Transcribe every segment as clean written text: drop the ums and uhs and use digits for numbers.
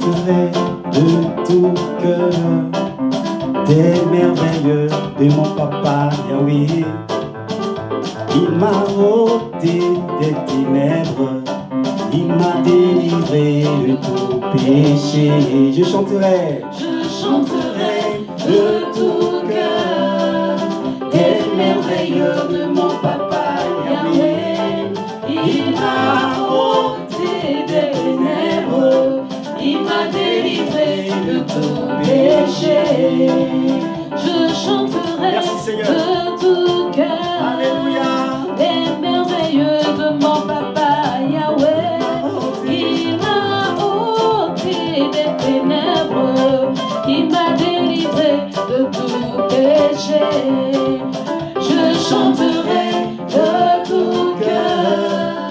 chanterai de tout cœur des merveilleux de mon papa Yahweh. Il m'a ôté des ténèbres, il m'a délivré de tout péché. Je chanterai de tout cœur des merveilleux de mon papa Yahweh. Il m'a ôté des ténèbres, il m'a délivré de tout péché. Je chanterai de tout cœur. Alléluia. Des merveilleux de mon papa Yahweh. Il m'a ôté des ténèbres, il m'a délivré de tout péché. Je chanterai de tout cœur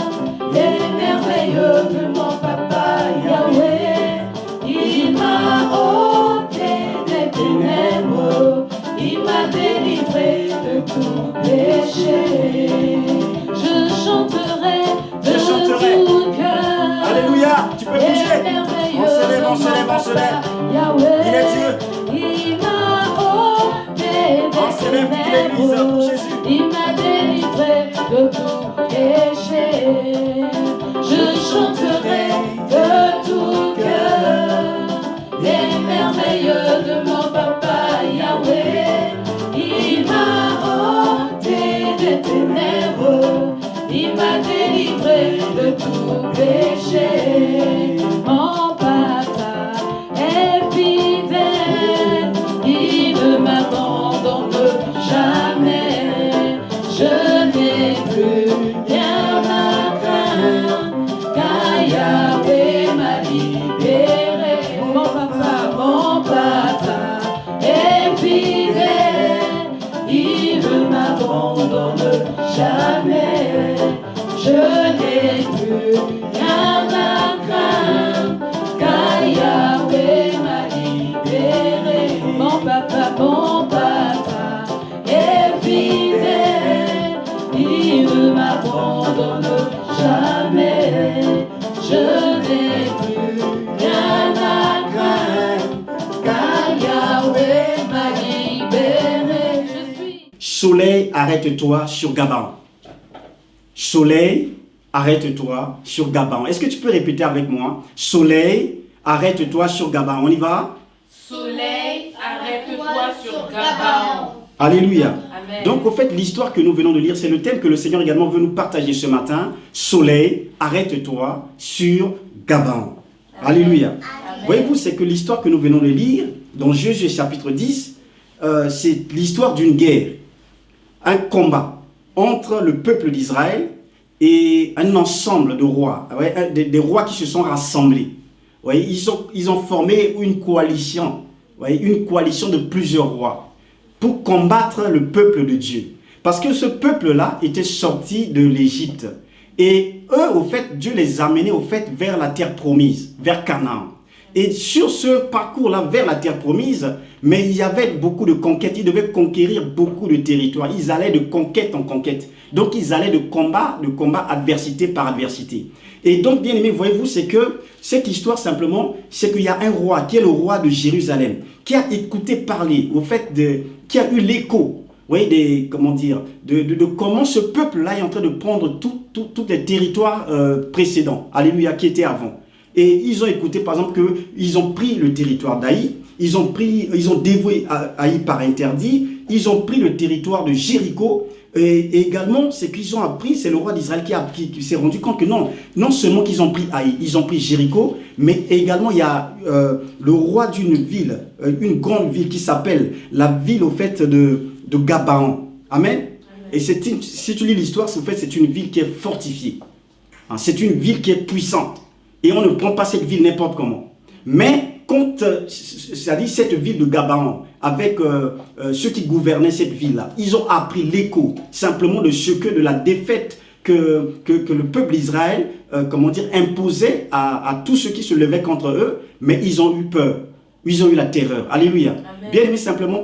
des merveilleux de mon papa Yahweh. Il m'a ôté des ténèbres, il m'a délivré de tout péché. Je chanterai de tout cœur. Alléluia. Tu peux bouger. On se lève, on se lève, on se lève. Il est Dieu. Il m'a ôté des ténèbres, il m'a délivré de tout péché. Je chanterai de tout cœur les merveilleux de mon papa Yahweh. Il m'a ôté des ténèbres, il m'a délivré de tout péché. Mon papa est fidèle, il ne m'abandonne jamais. Je n'ai plus rien à craindre, car Yahweh m'a libéré. Mon papa est fidèle, il ne m'abandonne jamais. Je n'ai plus rien à craindre, car Yahweh m'a libéré. Mon papa est fidèle, il ne m'abandonne jamais. Je n'ai plus rien à craindre, car Yahweh m'a libéré. Je suis... Soleil, arrête-toi sur Gabaon. Soleil, arrête-toi sur Gabaon. Est-ce que tu peux répéter avec moi? Soleil, arrête-toi sur Gabaon. On y va? Soleil, arrête-toi sur Gabaon. Alléluia. Amen. Donc, au fait, l'histoire que nous venons de lire, c'est le thème que le Seigneur également veut nous partager ce matin. Soleil, arrête-toi sur Gabaon. Alléluia. Voyez-vous, c'est que l'histoire que nous venons de lire, dans Josué chapitre 10, c'est l'histoire d'une guerre, un combat entre le peuple d'Israël et un ensemble de rois, des rois qui se sont rassemblés. Ils ont formé une coalition, une coalition de plusieurs rois pour combattre le peuple de Dieu. Parce que ce peuple-là était sorti de l'Égypte. Et eux, au fait, Dieu les amenait au fait vers la terre promise, vers Canaan. Et sur ce parcours-là, vers la terre promise, mais il y avait beaucoup de conquêtes. Ils devaient conquérir beaucoup de territoires. Ils allaient de conquête en conquête. Donc, ils allaient de combat, adversité par adversité. Et donc, bien aimé, voyez-vous, c'est que cette histoire, simplement, c'est qu'il y a un roi, qui est le roi de Jérusalem, qui a écouté parler, au fait, qui a eu l'écho, comment dire, de comment ce peuple-là est en train de prendre tous les territoires précédents, alléluia, qui étaient avant. Et ils ont écouté, par exemple, qu'ils ont pris le territoire d'Aï, ils ont dévoué Aï par interdit, ils ont pris le territoire de Jéricho, et également, c'est qu'ils ont appris, c'est le roi d'Israël qui s'est rendu compte que non seulement qu'ils ont pris Aï, ils ont pris Jéricho, mais également il y a le roi d'une ville, une grande ville qui s'appelle la ville au fait de Gabaon. Amen. Et si tu lis l'histoire, c'est une ville qui est fortifiée. C'est une ville qui est puissante. Et on ne prend pas cette ville n'importe comment. Mais quand, c'est-à-dire cette ville de Gabaon, avec ceux qui gouvernaient cette ville-là, ils ont appris l'écho simplement de la défaite que le peuple d'Israël, imposait à tous ceux qui se levaient contre eux, mais ils ont eu peur. Ils ont eu la terreur. Alléluia. Amen. Bien aimé, simplement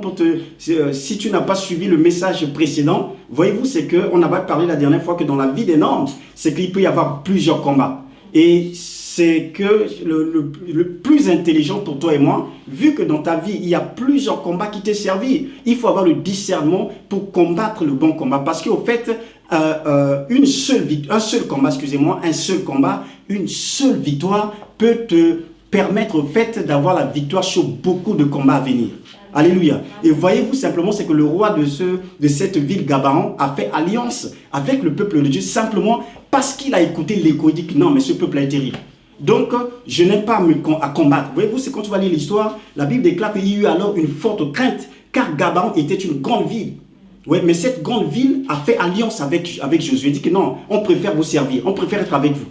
si tu n'as pas suivi le message précédent, voyez-vous, c'est qu'on avait parlé la dernière fois que dans la vie des normes, c'est qu'il peut y avoir plusieurs combats. Et c'est que le plus intelligent pour toi et moi, vu que dans ta vie, il y a plusieurs combats qui t'ont servi, il faut avoir le discernement pour combattre le bon combat. Parce qu'au fait, un seul combat, une seule victoire peut te permettre au fait d'avoir la victoire sur beaucoup de combats à venir. Alléluia. Et voyez-vous simplement, c'est que le roi de cette ville Gabaon a fait alliance avec le peuple de Dieu simplement parce qu'il a écouté l'écho. Il dit que non, mais ce peuple est terrible. Donc, je n'ai pas à combattre. Voyez-vous, c'est quand tu vas lire l'histoire, la Bible déclare qu'il y a eu alors une forte crainte, car Gabaon était une grande ville. Oui, mais cette grande ville a fait alliance avec Josué. Il dit que non, on préfère vous servir, on préfère être avec vous.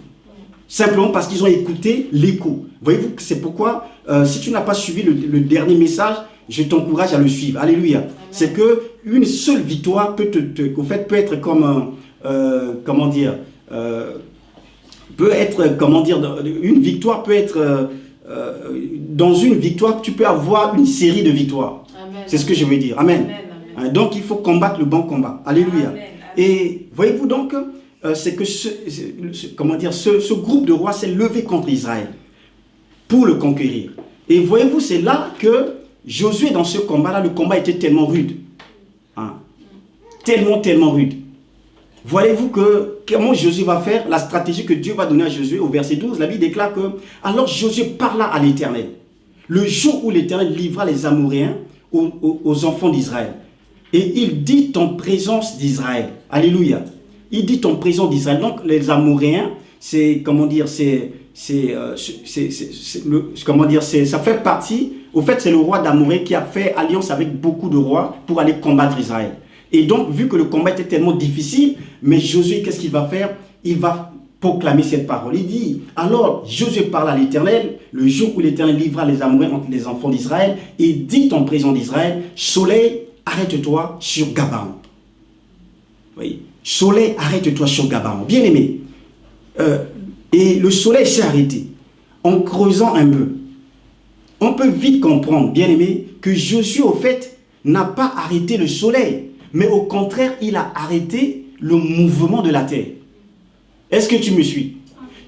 Simplement parce qu'ils ont écouté l'écho. Voyez-vous, c'est pourquoi, si tu n'as pas suivi le dernier message, je t'encourage à le suivre. Alléluia. Amen. C'est que une seule victoire peut être comme, une victoire peut être, dans une victoire, tu peux avoir une série de victoires. C'est ce que je veux dire. Amen. Amen, amen. Donc, il faut combattre le bon combat. Alléluia. Amen, amen. Et voyez-vous donc, c'est que ce groupe de rois s'est levé contre Israël pour le conquérir. Et voyez-vous, c'est là que Josué, dans ce combat-là, le combat était tellement rude. Hein? Tellement rude. Voyez-vous comment Josué va faire, la stratégie que Dieu va donner à Josué au verset 12, la Bible déclare que alors Josué parla à l'Éternel. Le jour où l'Éternel livra les Amoréens aux enfants d'Israël. Et il dit en présence d'Israël. Alléluia. Il dit en présence d'Israël. Donc les Amoréens, c'est, ça fait partie. Au fait, c'est le roi d'Amoré qui a fait alliance avec beaucoup de rois pour aller combattre Israël. Et donc, vu que le combat était tellement difficile, mais Josué, qu'est-ce qu'il va faire? Il va proclamer cette parole. Il dit, alors Josué parle à l'Éternel, le jour où l'Éternel livra les Amoréens entre les enfants d'Israël, et dit en présence d'Israël, soleil, arrête-toi sur Gabaon. Oui. Soleil, arrête-toi sur Gabaon. Bien aimé. Et le soleil s'est arrêté. En creusant un peu, on peut vite comprendre, bien aimé, que Josué, au fait, n'a pas arrêté le soleil, mais au contraire, il a arrêté le mouvement de la terre. Est-ce que tu me suis?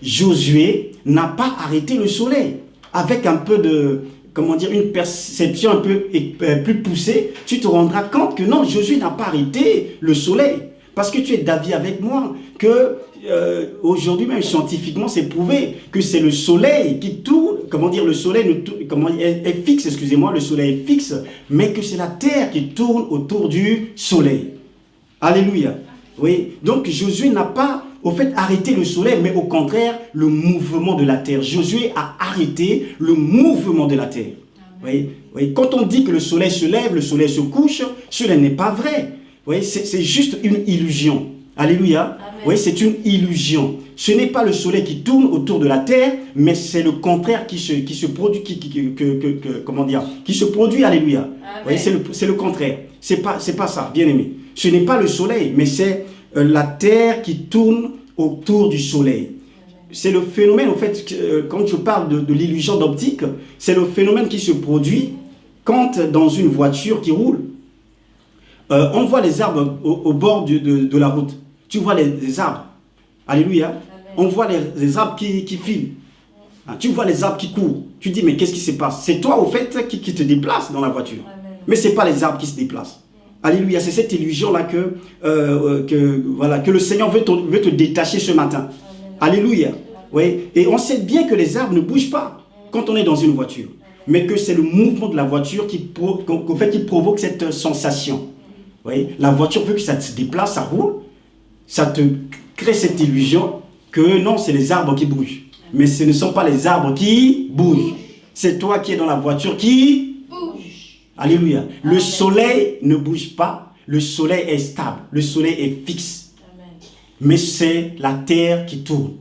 Josué n'a pas arrêté le soleil. Avec un peu de, une perception un peu plus poussée, tu te rendras compte que non, Josué n'a pas arrêté le soleil. Parce que tu es d'avis avec moi que aujourd'hui même scientifiquement c'est prouvé que c'est le soleil qui tourne, le soleil est fixe, excusez-moi, le soleil est fixe, mais que c'est la terre qui tourne autour du soleil. Alléluia. Oui. Donc Josué n'a pas au fait arrêté le soleil, mais au contraire le mouvement de la terre. Josué a arrêté le mouvement de la terre. Oui. Oui. Quand on dit que le soleil se lève, le soleil se couche, cela n'est pas vrai. Oui, c'est juste une illusion. Alléluia. Oui, c'est une illusion. Ce n'est pas le soleil qui tourne autour de la terre, mais c'est le contraire qui se produit. Qui se produit. Alléluia. Oui, c'est le contraire. C'est pas ça, bien aimé. Ce n'est pas le soleil, mais c'est la terre qui tourne autour du soleil. C'est le phénomène, en fait, quand je parle de l'illusion d'optique, c'est le phénomène qui se produit quand dans une voiture qui roule, on voit les arbres au bord de la route. Tu vois les arbres. Alléluia. Amen. On voit les arbres qui filent. Tu vois les arbres qui courent. Tu dis, mais qu'est-ce qui se passe? C'est toi, au fait, qui te déplace dans la voiture. Amen. Mais ce n'est pas les arbres qui se déplacent. Alléluia. C'est cette illusion-là que le Seigneur veut te détacher ce matin. Amen. Alléluia. Oui. Et on sait bien que les arbres ne bougent pas quand on est dans une voiture. Mais que c'est le mouvement de la voiture qui provoque cette sensation. Oui, la voiture veut que ça se déplace, ça roule, ça te crée cette illusion que non, c'est les arbres qui bougent. Mais ce ne sont pas les arbres qui bougent. C'est toi qui es dans la voiture qui bouge. Alléluia. Amen. Le soleil ne bouge pas, le soleil est stable, le soleil est fixe. Amen. Mais c'est la terre qui tourne.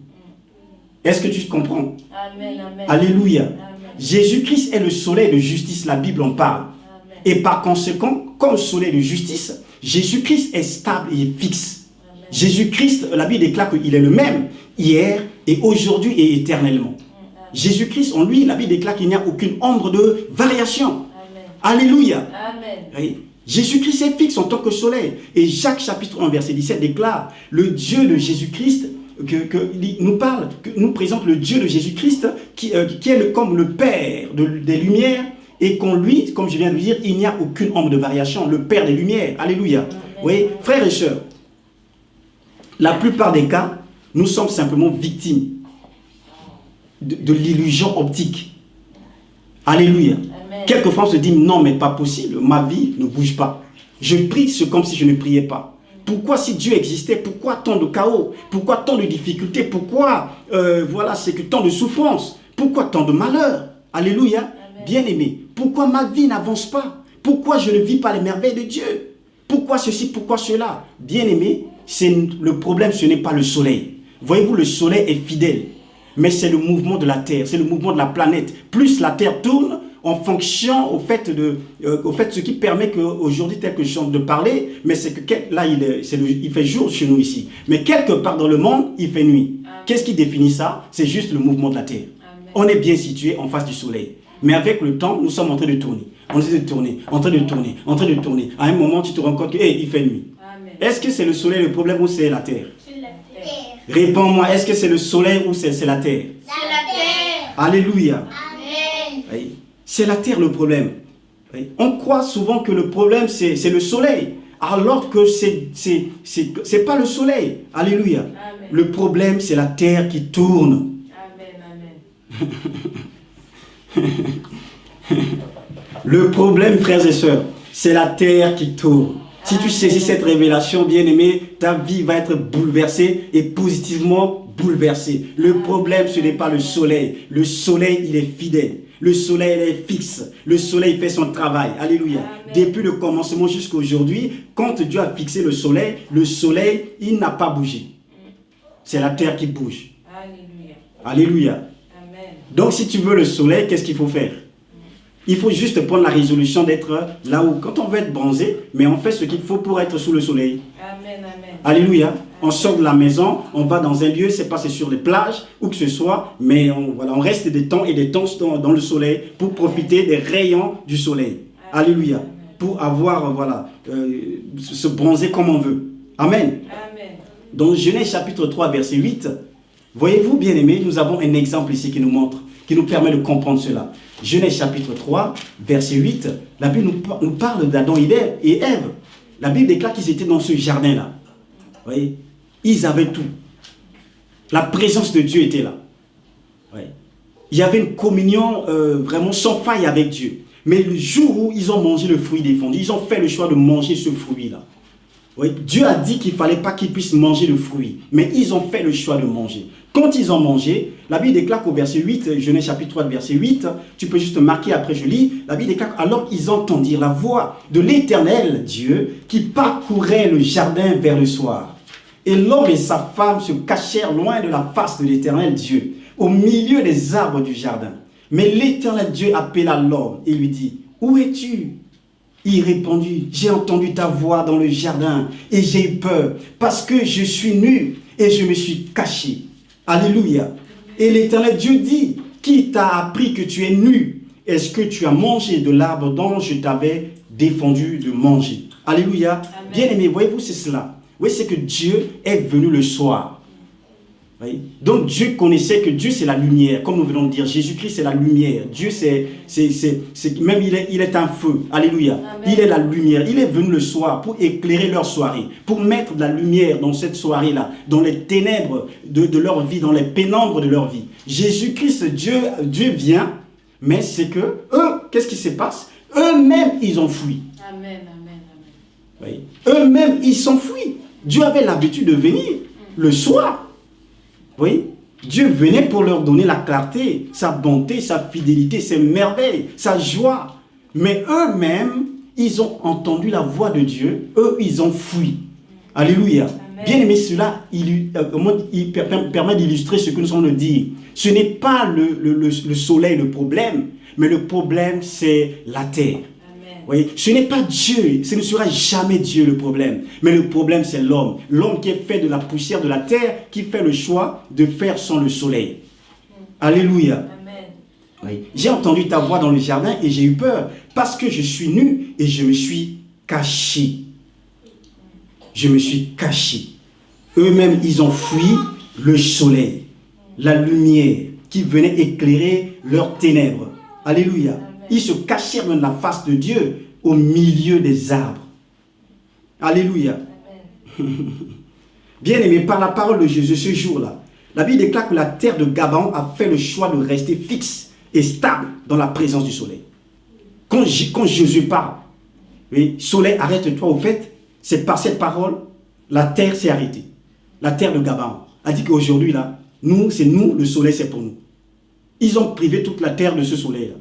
Est-ce que tu comprends? Amen. Amen. Alléluia. Amen. Jésus-Christ est le soleil de justice, la Bible en parle. Amen. Et par conséquent, comme soleil de justice, Jésus-Christ est stable et fixe. Amen. Jésus-Christ, la Bible déclare qu'il est le même hier et aujourd'hui et éternellement. Amen. Jésus-Christ, en lui, la Bible déclare qu'il n'y a aucune ombre de variation. Amen. Alléluia. Amen. Oui. Jésus-Christ est fixe en tant que soleil. Et Jacques chapitre 1 verset 17 déclare, le Dieu de Jésus-Christ nous parle, nous présente le Dieu de Jésus-Christ qui est comme le Père des Lumières et qu'en lui, comme je viens de le dire, il n'y a aucune ombre de variation, le Père des Lumières. Alléluia. Oui, frères et sœurs, la plupart des cas, nous sommes simplement victimes de l'illusion optique. Alléluia. Amen. Quelquefois, on se dit, non, mais pas possible, ma vie ne bouge pas. Je prie, c'est comme si je ne priais pas. Pourquoi, si Dieu existait, pourquoi tant de chaos? Pourquoi tant de difficultés? Pourquoi, voilà, c'est que tant de souffrances? Pourquoi tant de malheurs? Alléluia. Bien-aimé, pourquoi ma vie n'avance pas? Pourquoi je ne vis pas les merveilles de Dieu? Pourquoi ceci, pourquoi cela? Bien-aimé, le problème, ce n'est pas le soleil. Voyez-vous, le soleil est fidèle. Mais c'est le mouvement de la Terre, c'est le mouvement de la planète. Plus la Terre tourne en fonction au fait ce qui permet qu'aujourd'hui, tel que je suis en train de parler, mais c'est que là, il fait jour chez nous ici. Mais quelque part dans le monde, il fait nuit. Qu'est-ce qui définit ça? C'est juste le mouvement de la Terre. Amen. On est bien situé en face du soleil. Mais avec le temps, nous sommes en train de tourner. On essaie de tourner, en train de tourner, en train de tourner. À un moment, tu te rends compte qu'il fait nuit. Est-ce que c'est le soleil le problème ou c'est la Terre? C'est la terre. Réponds-moi, est-ce que c'est le soleil ou c'est la Terre? C'est la terre. Alléluia. Amen. Oui. C'est la Terre le problème. Oui. On croit souvent que le problème c'est le soleil, alors que c'est pas le soleil. Alléluia. Amen. Le problème c'est la Terre qui tourne. Amen, amen. Le problème, frères et sœurs, c'est la Terre qui tourne. Si tu saisis cette révélation, bien-aimé, ta vie va être bouleversée et positivement bouleversée. Le problème, ce n'est pas le soleil. Le soleil, il est fidèle. Le soleil, il est fixe. Le soleil fait son travail. Alléluia. Amen. Depuis le commencement jusqu'à aujourd'hui, quand Dieu a fixé le soleil, il n'a pas bougé. C'est la terre qui bouge. Alléluia. Alléluia. Amen. Donc, si tu veux le soleil, qu'est-ce qu'il faut faire? Il faut juste prendre la résolution d'être là où, quand on veut être bronzé, mais on fait ce qu'il faut pour être sous le soleil. Amen, amen. Alléluia. On sort de la maison, on va dans un lieu, c'est pas c'est sur les plages, où que ce soit, mais on reste des temps et des temps dans le soleil pour profiter des rayons du soleil. Amen. Alléluia. Pour avoir, se bronzer comme on veut. Amen. Amen. Dans Genèse chapitre 3, verset 8, voyez-vous, bien-aimés, nous avons un exemple ici qui nous montre, qui nous permet de comprendre cela. Genèse chapitre 3, verset 8, la Bible nous parle d'Adam et Ève. La Bible déclare qu'ils étaient dans ce jardin-là. Vous voyez, ils avaient tout. La présence de Dieu était là. Oui. Il y avait une communion vraiment sans faille avec Dieu. Mais le jour où ils ont mangé le fruit défendu, ils ont fait le choix de manger ce fruit-là. Oui. Dieu a dit qu'il ne fallait pas qu'ils puissent manger le fruit. Mais ils ont fait le choix de manger. Quand ils ont mangé, la Bible déclare qu'au verset 8, Genèse chapitre 3, verset 8, tu peux juste marquer, après je lis, la Bible déclare, alors qu'ils entendirent la voix de l'Éternel Dieu qui parcourait le jardin vers le soir. Et l'homme et sa femme se cachèrent loin de la face de l'Éternel Dieu, au milieu des arbres du jardin. Mais l'Éternel Dieu appela l'homme et lui dit, où es-tu? Il répondit, j'ai entendu ta voix dans le jardin et j'ai eu peur parce que je suis nu et je me suis caché. Alléluia. Et l'Éternel Dieu dit, qui t'a appris que tu es nu? Est-ce que tu as mangé de l'arbre dont je t'avais défendu de manger? Alléluia. Bien-aimés, voyez-vous, c'est cela. Oui, c'est que Dieu est venu le soir. Oui. Donc Dieu connaissait que Dieu c'est la lumière, comme nous venons de dire, Jésus-Christ c'est la lumière, Dieu même il est un feu, alléluia. Amen. Il est la lumière, il est venu le soir pour éclairer leur soirée, pour mettre de la lumière dans cette soirée-là, dans les ténèbres de leur vie, dans les pénombres de leur vie. Jésus-Christ, Dieu vient, mais c'est que eux, qu'est-ce qui se passe? Eux-mêmes ils ont fui. Amen, amen, amen. Oui. Eux-mêmes ils s'enfuient. Dieu avait l'habitude de venir le soir. Oui, Dieu venait pour leur donner la clarté, sa bonté, sa fidélité, ses merveilles, sa joie. Mais eux-mêmes, ils ont entendu la voix de Dieu, eux, ils ont fui. Alléluia. Bien aimé, cela il permet d'illustrer ce que nous sommes de dire. Ce n'est pas le soleil le problème, mais le problème, c'est la terre. Oui, ce n'est pas Dieu, ce ne sera jamais Dieu le problème. Mais le problème, c'est l'homme. L'homme qui est fait de la poussière de la terre, qui fait le choix de faire sans le soleil. Alléluia. Amen. Oui. J'ai entendu ta voix dans le jardin et j'ai eu peur parce que je suis nu et je me suis caché. Je me suis caché. Eux-mêmes, ils ont fui le soleil, la lumière qui venait éclairer leurs ténèbres. Alléluia. Ils se cachèrent de la face de Dieu au milieu des arbres. Alléluia. Bien-aimé, par la parole de Jésus ce jour-là, la Bible déclare que la terre de Gabaon a fait le choix de rester fixe et stable dans la présence du soleil. Quand Jésus parle, oui, soleil, arrête-toi, au fait, c'est par cette parole, la terre s'est arrêtée. La terre de Gabaon a dit qu'aujourd'hui, là, c'est nous, le soleil, c'est pour nous. Ils ont privé toute la terre de ce soleil-là.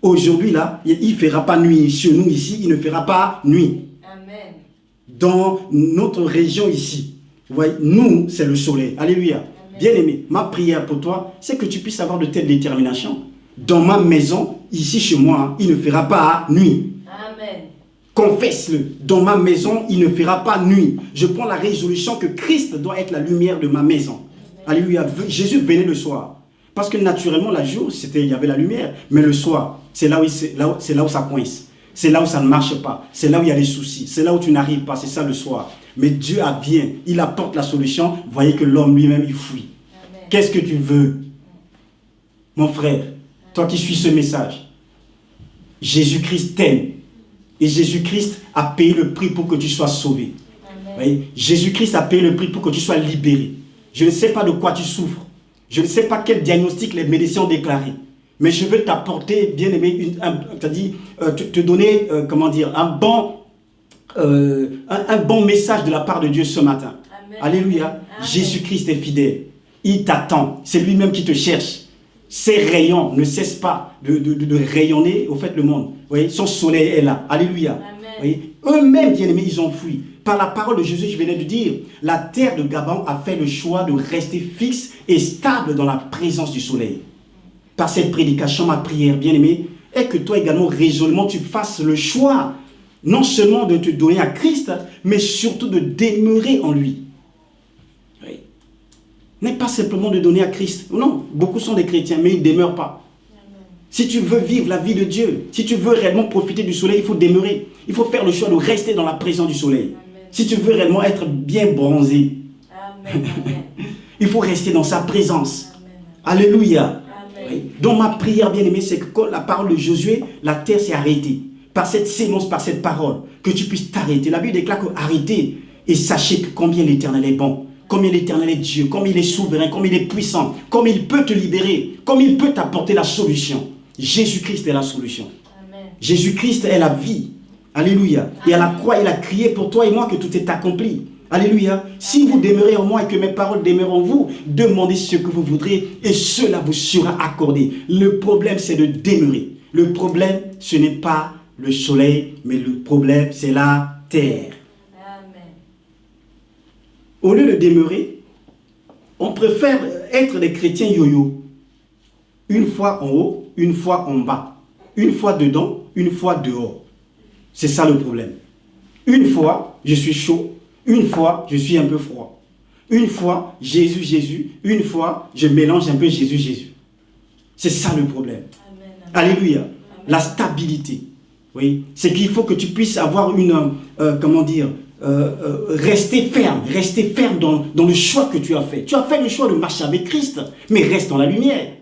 Aujourd'hui, là, il ne fera pas nuit. Chez nous, ici, il ne fera pas nuit. Amen. Dans notre région ici, vous voyez, nous, c'est le soleil. Alléluia. Bien-aimé, ma prière pour toi, c'est que tu puisses avoir de telles déterminations. Dans ma maison, ici chez moi, il ne fera pas nuit. Amen. Confesse-le. Dans ma maison, il ne fera pas nuit. Je prends la résolution que Christ doit être la lumière de ma maison. Alléluia. Jésus venait le soir. Parce que naturellement, la jour, il y avait la lumière. Mais le soir, c'est là où ça coince. C'est là où ça ne marche pas. C'est là où il y a des soucis. C'est là où tu n'arrives pas. C'est ça le soir. Mais Dieu vient. Il apporte la solution. Vous voyez que l'homme lui-même, il fuit. Qu'est-ce que tu veux? Mon frère, toi qui suis ce message, Jésus-Christ t'aime. Et Jésus-Christ a payé le prix pour que tu sois sauvé. Jésus-Christ a payé le prix pour que tu sois libéré. Je ne sais pas de quoi tu souffres. Je ne sais pas quel diagnostic les médecins ont déclaré. Mais je veux t'apporter, bien aimé, te donner, un bon message de la part de Dieu ce matin. Amen. Alléluia. Amen. Jésus-Christ est fidèle. Il t'attend. C'est lui-même qui te cherche. Ses rayons ne cessent pas de rayonner au fait le monde. Vous voyez, son soleil est là. Alléluia. Eux-mêmes, bien aimés, ils ont fui. Par la parole de Jésus, je venais de dire, la terre de Gabaon a fait le choix de rester fixe et stable dans la présence du soleil. Par cette prédication, ma prière, bien aimé, est que toi également, résolument, tu fasses le choix, non seulement de te donner à Christ, mais surtout de demeurer en lui. Oui. N'est pas simplement de donner à Christ. Non, beaucoup sont des chrétiens, mais ils ne demeurent pas. Si tu veux vivre la vie de Dieu, si tu veux réellement profiter du soleil, il faut demeurer. Il faut faire le choix de rester dans la présence du soleil. Amen. Si tu veux réellement être bien bronzé, Amen. Il faut rester dans sa présence. Amen. Alléluia. Oui. Donc ma prière, bien aimée, c'est que quand la parole de Josué, la terre s'est arrêtée. Par cette sémence, par cette parole, que tu puisses t'arrêter. La Bible déclare que arrêtez et sachez que combien l'Éternel est bon. Combien l'Éternel est Dieu, combien il est souverain, combien il est puissant, combien il peut te libérer, combien il peut t'apporter la solution. Jésus-Christ est la solution. Jésus-Christ est la vie. Alléluia. Amen. Et à la croix, il a crié pour toi et moi que tout est accompli. Alléluia. Si vous demeurez en moi et que mes paroles demeurent en vous, demandez ce que vous voudrez et cela vous sera accordé. Le problème, c'est de demeurer. Le problème, ce n'est pas le soleil, mais le problème, c'est la terre. Amen. Au lieu de demeurer, on préfère être des chrétiens yo-yo. Une fois en haut, une fois en bas. Une fois dedans, une fois dehors. C'est ça le problème. Une fois, je suis chaud. Une fois, je suis un peu froid. Une fois, Jésus, Jésus. Une fois, je mélange un peu Jésus, Jésus. C'est ça le problème. Amen, amen. Alléluia. Amen. La stabilité. Oui. C'est qu'il faut que tu puisses avoir rester ferme dans le choix que tu as fait. Tu as fait le choix de marcher avec Christ, mais reste dans la lumière. Amen.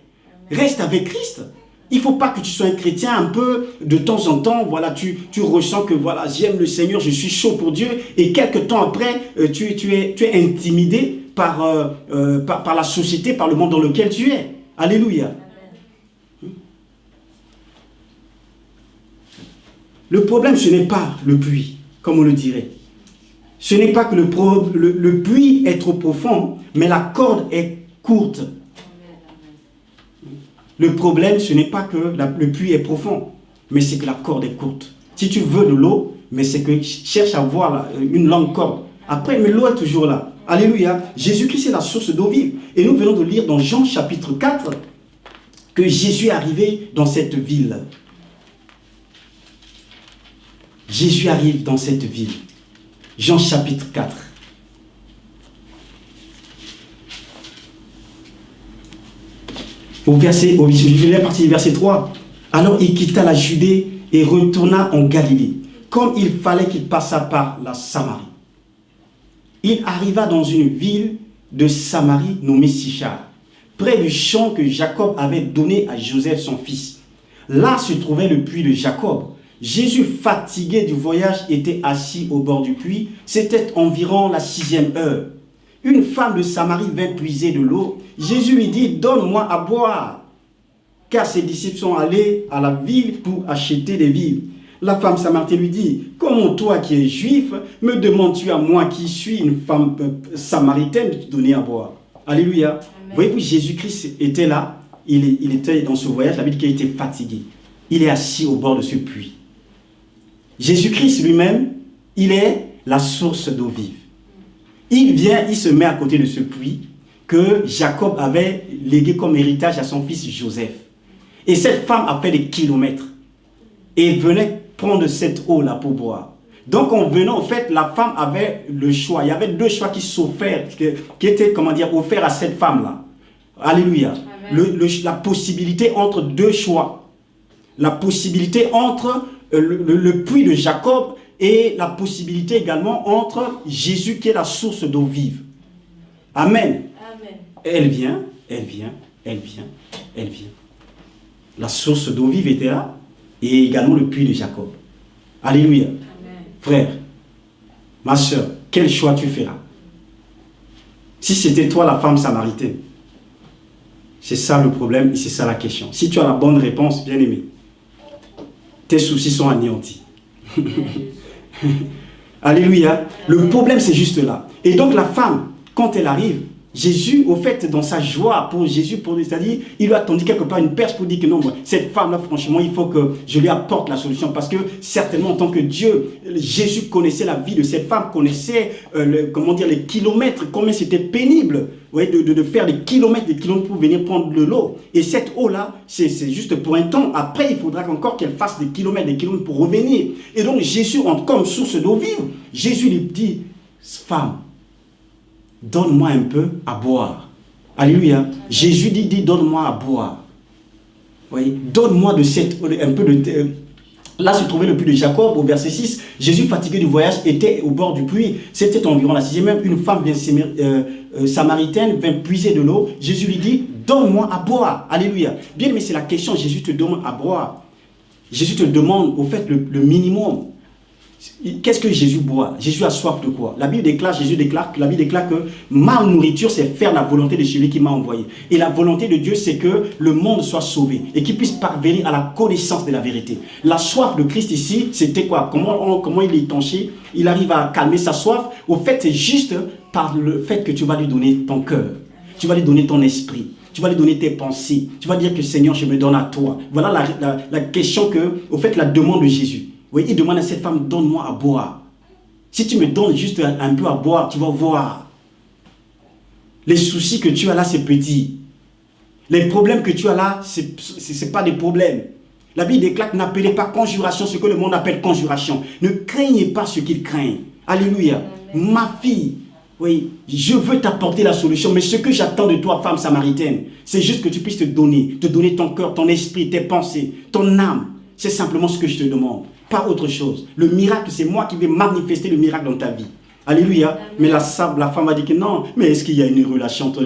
Reste avec Christ. Il ne faut pas que tu sois un chrétien un peu, de temps en temps, voilà, tu ressens que voilà, j'aime le Seigneur, je suis chaud pour Dieu, et quelques temps après, tu es intimidé par la société, par le monde dans lequel tu es. Alléluia. Amen. Le problème, ce n'est pas le puits, comme on le dirait. Ce n'est pas que le puits est trop profond, mais la corde est courte. Le problème, ce n'est pas que le puits est profond, mais c'est que la corde est courte. Si tu veux de l'eau, mais c'est que cherche à voir une longue corde. Après, mais l'eau est toujours là. Alléluia. Jésus-Christ est la source d'eau vive. Et nous venons de lire dans Jean chapitre 4 que Jésus est arrivé dans cette ville. Jésus arrive dans cette ville. Jean chapitre 4. Je vais partir du verset 3. Alors il quitta la Judée et retourna en Galilée, comme il fallait qu'il passât par la Samarie. Il arriva dans une ville de Samarie nommé Sichar, près du champ que Jacob avait donné à Joseph son fils. Là se trouvait le puits de Jacob. Jésus, fatigué du voyage, était assis au bord du puits. C'était environ la 6e heure. Une femme de Samarie vint puiser de l'eau. Jésus lui dit, donne-moi à boire. Car ses disciples sont allés à la ville pour acheter des vivres. La femme samaritaine lui dit, comment toi qui es juif, me demandes-tu à moi qui suis une femme samaritaine de te donner à boire? Alléluia. Voyez-vous, Jésus-Christ était là, il était dans ce voyage, la Bible dit qu'il était fatigué. Il est assis au bord de ce puits. Jésus-Christ lui-même, il est la source d'eau vive. Il vient, il se met à côté de ce puits que Jacob avait légué comme héritage à son fils Joseph. Et cette femme a fait des kilomètres et venait prendre cette eau-là pour boire. Donc en venant, en fait, la femme avait le choix. Il y avait deux choix qui s'offrent, qui étaient, comment dire, offerts à cette femme-là. Alléluia. La possibilité entre deux choix. La possibilité entre le puits de Jacob et la possibilité également entre Jésus qui est la source d'eau vive. Amen. Amen. Elle vient. La source d'eau vive était là et également le puits de Jacob. Alléluia. Amen. Frère, ma soeur, quel choix tu feras? Si c'était toi la femme samaritaine, c'est ça le problème et c'est ça la question. Si tu as la bonne réponse, bien aimé, tes soucis sont anéantis. Alléluia. Le problème, c'est juste là. Et donc, la femme, quand elle arrive, Jésus, au fait, dans sa joie pour Jésus, c'est-à-dire, il lui a tendu quelque part une perche pour dire que non, cette femme-là, franchement, il faut que je lui apporte la solution. Parce que, certainement, en tant que Dieu, Jésus connaissait la vie de cette femme, connaissait, les kilomètres, combien c'était pénible, ouais, de faire des kilomètres pour venir prendre de l'eau. Et cette eau-là, c'est juste pour un temps. Après, il faudra encore qu'elle fasse des kilomètres pour revenir. Et donc, Jésus, comme source d'eau vive, Jésus lui dit, femme, donne-moi un peu à boire. Alléluia. Jésus dit, donne-moi à boire. Oui, donne-moi de cette, un peu de... Là se trouvait le puits de Jacob, au verset 6. Jésus, fatigué du voyage, était au bord du puits. C'était environ la 6e heure. Une femme samaritaine vint puiser de l'eau. Jésus lui dit, donne-moi à boire. Alléluia. Bien, mais c'est la question, Jésus te demande à boire. Jésus te demande, au fait, le minimum. Qu'est-ce que Jésus boit? Jésus a soif de quoi? Jésus déclare que ma nourriture, c'est faire la volonté de celui qui m'a envoyé. Et la volonté de Dieu, c'est que le monde soit sauvé et qu'il puisse parvenir à la connaissance de la vérité. La soif de Christ ici, c'était quoi? Comment il est étanché? Il arrive à calmer sa soif. Au fait, c'est juste par le fait que tu vas lui donner ton cœur. Tu vas lui donner ton esprit. Tu vas lui donner tes pensées. Tu vas dire que Seigneur, je me donne à toi. Voilà la question au fait, la demande de Jésus. Oui, il demande à cette femme, donne-moi à boire. Si tu me donnes juste un peu à boire, tu vas voir. Les soucis que tu as là, c'est petit. Les problèmes que tu as là, ce n'est pas des problèmes. La Bible déclare, n'appelez pas conjuration ce que le monde appelle conjuration. Ne craignez pas ce qu'ils craignent. Alléluia. Amen. Ma fille, oui, je veux t'apporter la solution, mais ce que j'attends de toi, femme samaritaine, c'est juste que tu puisses te donner ton cœur, ton esprit, tes pensées, ton âme. C'est simplement ce que je te demande. Pas autre chose. Le miracle, c'est moi qui vais manifester le miracle dans ta vie. Alléluia. Amen. Mais la femme va dire que non, mais est-ce qu'il y a une relation entre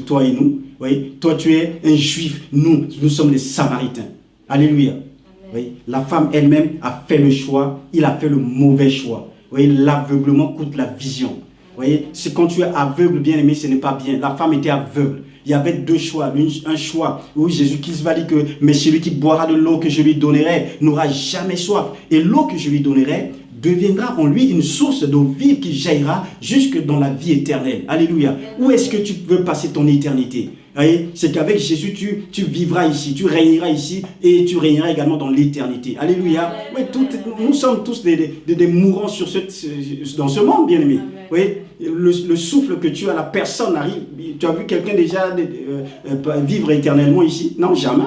toi et nous? Oui. Toi, tu es un juif. Nous sommes des samaritains. Alléluia. Oui. La femme elle-même a fait le choix. Il a fait le mauvais choix. Oui. L'aveuglement coûte la vision. Oui. C'est quand tu es aveugle, bien aimé, ce n'est pas bien. La femme était aveugle. Il y avait deux choix. Un choix où Jésus-Christ va dire que mais celui qui boira de l'eau que je lui donnerai n'aura jamais soif. Et l'eau que je lui donnerai deviendra en lui une source d'eau vive qui jaillira jusque dans la vie éternelle. Alléluia. Où est-ce que tu veux passer ton éternité? C'est qu'avec Jésus, tu vivras ici, tu régneras ici et tu régneras également dans l'éternité. Alléluia. Oui, nous sommes tous des mourants dans ce monde, bien aimé. Oui, le souffle que tu as, la personne arrive. Tu as vu quelqu'un déjà vivre éternellement ici? Non, jamais.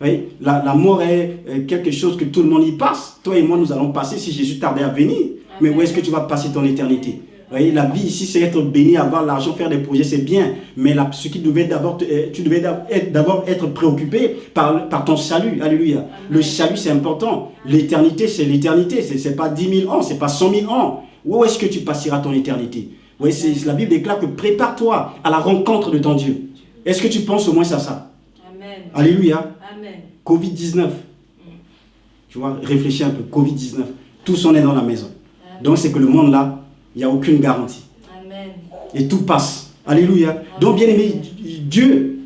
Oui, la mort est quelque chose que tout le monde y passe. Toi et moi, nous allons passer si Jésus tardait à venir. Mais où est-ce que tu vas passer ton éternité? Oui, la vie ici, c'est être béni, avoir l'argent, faire des projets, c'est bien. Mais ce qui devait d'abord, tu devais d'abord être préoccupé par ton salut. Alléluia. Amen. Le salut, c'est important. L'éternité, c'est l'éternité. C'est pas 10 000 ans, c'est pas 100 000 ans. Où est-ce que tu passeras ton éternité? Oui, la Bible déclare que prépare-toi à la rencontre de ton Dieu. Est-ce que tu penses au moins à ça? Amen. Alléluia. Amen. Covid-19. Tu vois, réfléchis un peu. Covid-19. Tous on est dans la maison. Amen. Donc c'est que le monde là, il n'y a aucune garantie. Amen. Et tout passe. Alléluia. Amen. Donc bien aimé, Dieu,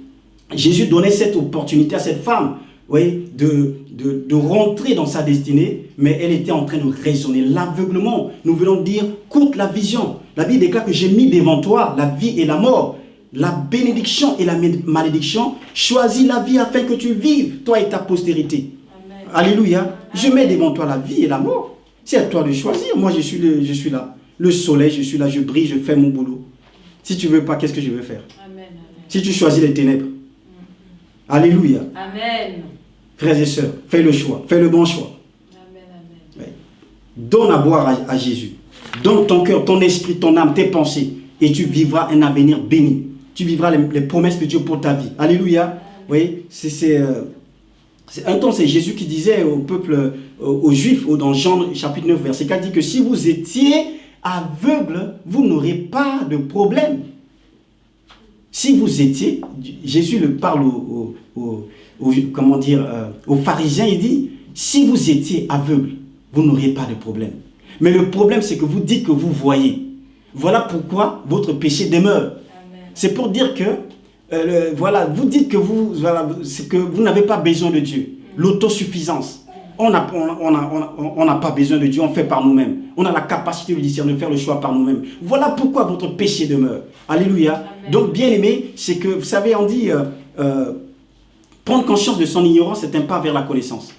Jésus donnait cette opportunité à cette femme, oui, de rentrer dans sa destinée, mais elle était en train de raisonner. L'aveuglement, nous venons de dire, coûte la vision. La Bible déclare que j'ai mis devant toi la vie et la mort, la bénédiction et la malédiction. Choisis la vie afin que tu vives, toi et ta postérité. Amen. Alléluia. Je mets devant toi la vie et la mort. C'est à toi de choisir. Moi, je suis là. Le soleil, je suis là, je brille, je fais mon boulot. Si tu ne veux pas, qu'est-ce que je veux faire? Amen. Si tu choisis les ténèbres. Alléluia. Amen. Frères et sœurs, fais le choix. Fais le bon choix. Amen. Oui. Donne à boire à Jésus. Donne ton cœur, ton esprit, ton âme, tes pensées. Et tu vivras un avenir béni. Tu vivras les promesses de Dieu pour ta vie. Alléluia. Oui, un temps, c'est Jésus qui disait au peuple, aux Juifs, dans Jean chapitre 9, verset 4, dit que si vous étiez aveugle, vous n'aurez pas de problème. Si vous étiez, Jésus le parle aux pharisiens, il dit, si vous étiez aveugle, vous n'auriez pas de problème. Mais le problème, c'est que vous dites que vous voyez. Voilà pourquoi votre péché demeure. C'est pour dire que, vous dites que vous n'avez pas besoin de Dieu. L'autosuffisance. On n'a pas besoin de Dieu, on fait par nous-mêmes. On a la capacité de discerner, de faire le choix par nous-mêmes. Voilà pourquoi votre péché demeure. Alléluia. Amen. Donc, bien aimé, c'est que, vous savez, on dit, prendre conscience de son ignorance, c'est un pas vers la connaissance.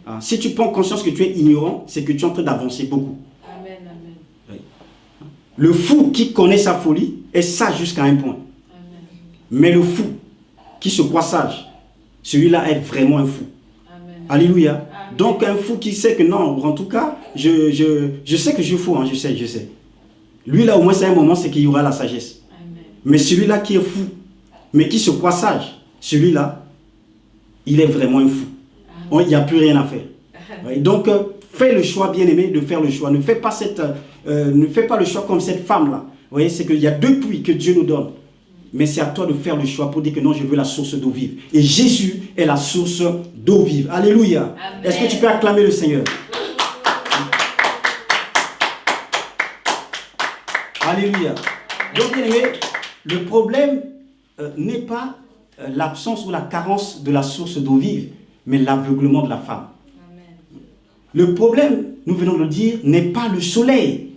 Ah, si tu prends conscience que tu es ignorant, c'est que tu es en train d'avancer beaucoup. Amen. Amen. Oui. Le fou qui connaît sa folie est sage jusqu'à un point. Amen. Mais le fou qui se croit sage, celui-là est vraiment un fou. Amen. Alléluia. Amen. Donc un fou qui sait que non, en tout cas, je sais que je suis fou, hein, je sais. Lui là au moins c'est un moment, c'est qu'il y aura la sagesse. Amen. Mais celui-là qui est fou, mais qui se croit sage, celui-là, il est vraiment un fou. Il n'y a plus rien à faire. Oui, donc fais le choix, bien aimé, de faire le choix. Ne fais pas le choix comme cette femme-là. Vous voyez, c'est qu'il y a deux puits que Dieu nous donne. Mais c'est à toi de faire le choix pour dire que non, je veux la source d'eau vive. Et Jésus est la source d'eau vive. Alléluia. Est-ce que tu peux acclamer le Seigneur? Alléluia. Donc, bien aimé, le problème n'est pas l'absence ou la carence de la source d'eau vive, mais l'aveuglement de la femme. Amen. Le problème, nous venons de le dire, n'est pas le soleil.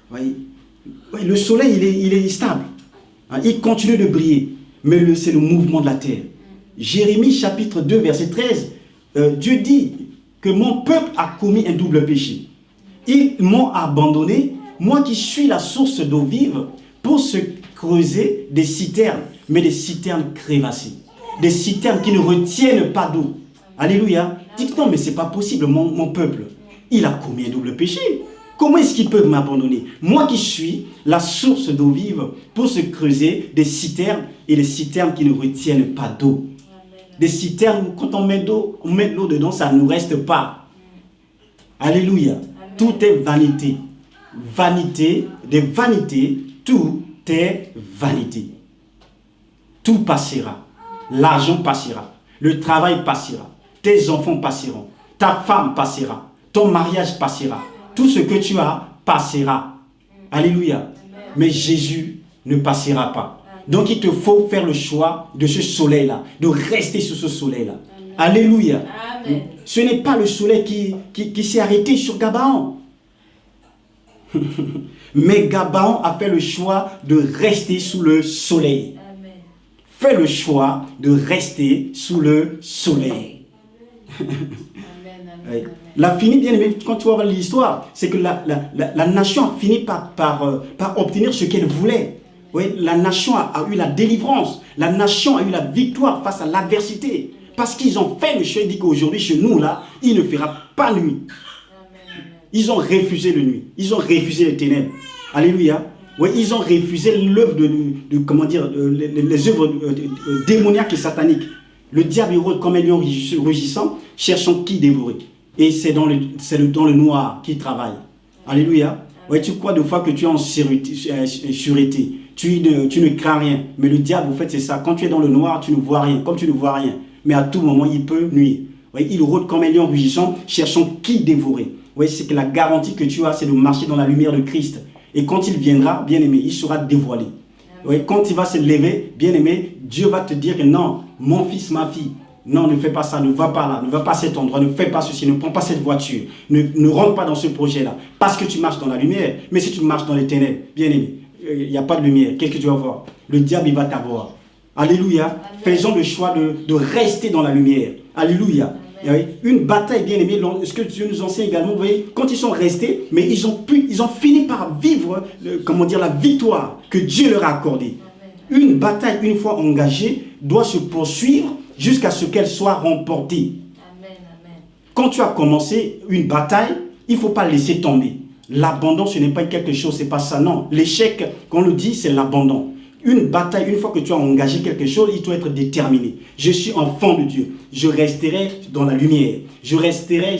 Oui, le soleil, il est stable. Il continue de briller. Mais c'est le mouvement de la terre. Jérémie chapitre 2, verset 13, Dieu dit que mon peuple a commis un double péché. Ils m'ont abandonné, moi qui suis la source d'eau vive, pour se creuser des citernes, mais des citernes crévassées. Des citernes qui ne retiennent pas d'eau. Alléluia. Dites non, mais c'est pas possible, mon peuple. Il a commis un double péché. Comment est-ce qu'ils peuvent m'abandonner? Moi qui suis la source d'eau vive pour se creuser des citernes et des citernes qui ne retiennent pas d'eau. Des citernes où quand on met de l'eau dedans, ça ne reste pas. Alléluia. Tout est vanité. Vanité, des vanités, tout est vanité. Tout passera. L'argent passera. Le travail passera. Tes enfants passeront. Ta femme passera. Ton mariage passera. Tout ce que tu as passera. Alléluia. Mais Jésus ne passera pas. Donc il te faut faire le choix de ce soleil-là, de rester sur ce soleil-là. Alléluia. Amen. Ce n'est pas le soleil qui s'est arrêté sur Gabaon. Mais Gabaon a fait le choix de rester sous le soleil. Amen. Fais le choix de rester sous le soleil. Oui. La fini, bien aimé, quand tu vois l'histoire, c'est que la nation a fini par obtenir ce qu'elle voulait. Oui, la nation a eu la délivrance. La nation a eu la victoire face à l'adversité. Parce qu'ils ont fait le choix, il dit qu'aujourd'hui, chez nous, là, il ne fera pas nuit. Ils ont refusé la nuit. Ils ont refusé les ténèbres. Alléluia. Oui, ils ont refusé l'œuvre les œuvres démoniaques et sataniques. Le diable rôde comme un lion rugissant, cherchant qui dévorer. Et c'est dans le noir qu'il travaille. Alléluia. Ouais, tu crois des fois que tu es en sûreté. Tu ne crains rien. Mais le diable, en fait, c'est ça. Quand tu es dans le noir, tu ne vois rien. Comme tu ne vois rien. Mais à tout moment, il peut nuire. Ouais, il rôde comme un lion rugissant, cherchant qui dévorer. Ouais, c'est que la garantie que tu as, c'est de marcher dans la lumière de Christ. Et quand il viendra, bien aimé, il sera dévoilé. Ouais, quand il va se lever, bien aimé, Dieu va te dire que non, mon fils, ma fille, non, ne fais pas ça, ne va pas là, ne va pas à cet endroit, ne fais pas ceci, ne prends pas cette voiture, ne rentre pas dans ce projet-là, parce que tu marches dans la lumière. Mais si tu marches dans les ténèbres, bien aimé, il n'y a pas de lumière, qu'est-ce que tu vas voir? Le diable, il va t'avoir. Alléluia. Amen. Faisons le choix de rester dans la lumière. Alléluia. Amen. Une bataille, bien aimée, ce que Dieu nous enseigne également, vous voyez, quand ils sont restés, mais ils ont fini par vivre, la victoire que Dieu leur a accordée. Une bataille, une fois engagée, doit se poursuivre jusqu'à ce qu'elle soit remportée. Amen, amen. Quand tu as commencé une bataille, il ne faut pas laisser tomber. L'abandon, ce n'est pas quelque chose, ce n'est pas ça, non. L'échec, quand on le dit, c'est l'abandon. Une bataille, une fois que tu as engagé quelque chose, il doit être déterminé. Je suis enfant de Dieu. Je resterai dans la lumière. Je